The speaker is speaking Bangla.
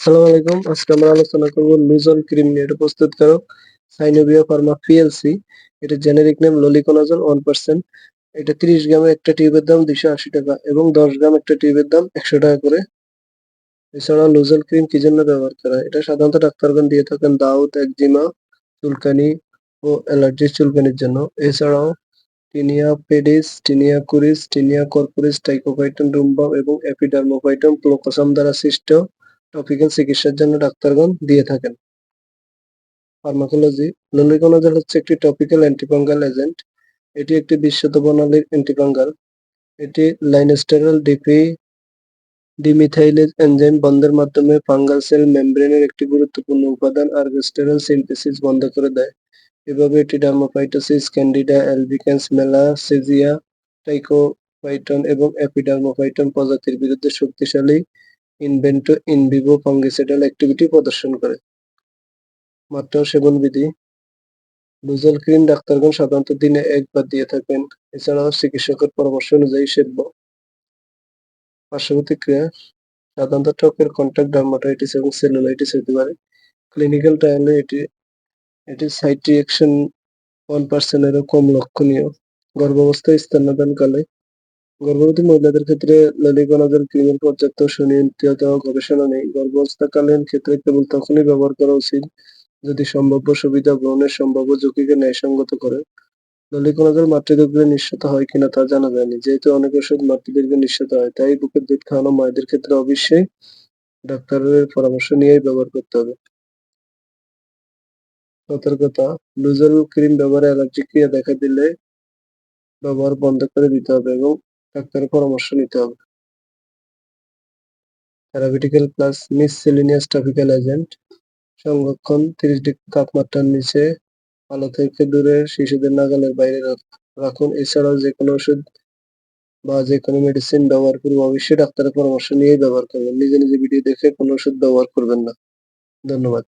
আসসালামু আলাইকুম। আজকে আমরা আলোচনা করব লুজন ক্রিম নিয়ে। এটা প্রস্তুতকারক সাইনোভিয়া ফার্মা পিএলসি। এটা জেনেরিক নেম ললিকোনাজল 1%। এটা 30 গ্রামের একটা টিউবের দাম 280 টাকা এবং 10 গ্রাম একটা টিউবের দাম 100 টাকা করে। এছাড়াও লুজন ক্রিম কি জন্য ব্যবহার করা হয়? এটা সাধারণত ডাক্তারগণ দিয়ে থাকেন দাউদ, একজিমা, চুলকানি ও অ্যালার্জির চুলকানির জন্য। এছাড়াও tinea pedis, tinea cruris, tinea corporis, trichophyton rubrum এবং এপিডার্মোফাইটম ক্লোকোসাম দ্বারা সৃষ্ট টপিক্যাল চিকিৎসার জন্য ডাক্তারগণ দিয়ে থাকেন। ফার্মাকোলজি: ললিকোনাজল হচ্ছে একটি টপিক্যাল অ্যান্টিফাঙ্গাল এজেন্ট। এটি একটি বিশুদ্ধ বর্ণালীর অ্যান্টিফাঙ্গাল। এটি লাইনোস্টেরল ডিমিথাইলেজ এনজাইম বন্ধের মাধ্যমে ফাঙ্গাল সেল মেমব্রেনের একটি গুরুত্বপূর্ণ উপাদান আরবিস্টেরল সিনথেসিস বন্ধ করে দেয়। এভাবে এটি ডার্মাফাইটোসিস, ক্যান্ডিডা অ্যালবিকান্স, মেলাসেজিয়া, ট্রাইকোফাইটন এবং এপিডার্মোফাইটন প্রজাতির বিরুদ্ধে শক্তিশালী ইন ভিভো ফাঙ্গিসাইডাল অ্যাক্টিভিটি প্রদর্শন করে। মাত্রা ও সেবন বিধি: লুজল ক্রিম ডাক্তারগণ সাধারণত দিনে একবার দিয়ে থাকেন। এছাড়াও চিকিৎসকের পরামর্শ অনুযায়ী সেব্য। পার্শ্ব প্রতিক্রিয়া: সাধারণত ত্বকের কন্টাক্ট ডার্মাটাইটিস এবং সেলুলাইটিস হতে পারে। ক্লিনিক্যাল ট্রায়ালে এটির সাইড রিঅ্যাকশন 1% এরও কম লক্ষণীয়। গর্ভাবস্থায় স্তন্যদানকালে: গর্ভবতী মহিলাদের ক্ষেত্রে ললিকোনাজল ক্রিমের পর্যাপ্ত সুনিয়ন্ত্রিত গবেষণা নেই। গর্ভাবস্থাকালীন ক্ষেত্রে কেবল তখনই ব্যবহার করা উচিত যদি সম্ভাব্য সুবিধা গ্রহণের সম্ভাব্য ঝুঁকিকে ন্যায়সঙ্গত করে। ললিকোনাজল মাতৃদুগ্ধে নিঃসৃত হয় কিনা তা জানা যায়নি। যেহেতু অনেক ওষুধ মাতৃদুগ্ধে নিঃসৃত হয়, তাই বুকের দুধ খাওয়ানো মায়েদের ক্ষেত্রে অবশ্যই ডাক্তারের পরামর্শ নিয়েই ব্যবহার করতে হবে। সতর্কতা: লুজল ক্রিম ব্যবহারে অ্যালার্জিক ক্রিয়া দেখা দিলে ব্যবহার বন্ধ করে দিতে হবে এবং ডাক্তারের পরামর্শ নিতে হবে। Therapeutical class: miscellaneous topical agent. সংরক্ষণ: 30 ডিগ্রি তাপমাত্রার নিচে, আলো থেকে দূরে, শিশুদের নাগালের বাইরে রাখুন। এছাড়াও যেকোনো ওষুধ বা যেকোনো মেডিসিন ব্যবহার পূর্বে অবশ্যই ডাক্তারের পরামর্শ নিয়েই ব্যবহার করবেন। নিজে ভিডিও দেখে কোনো ওষুধ ব্যবহার করবেন না। ধন্যবাদ।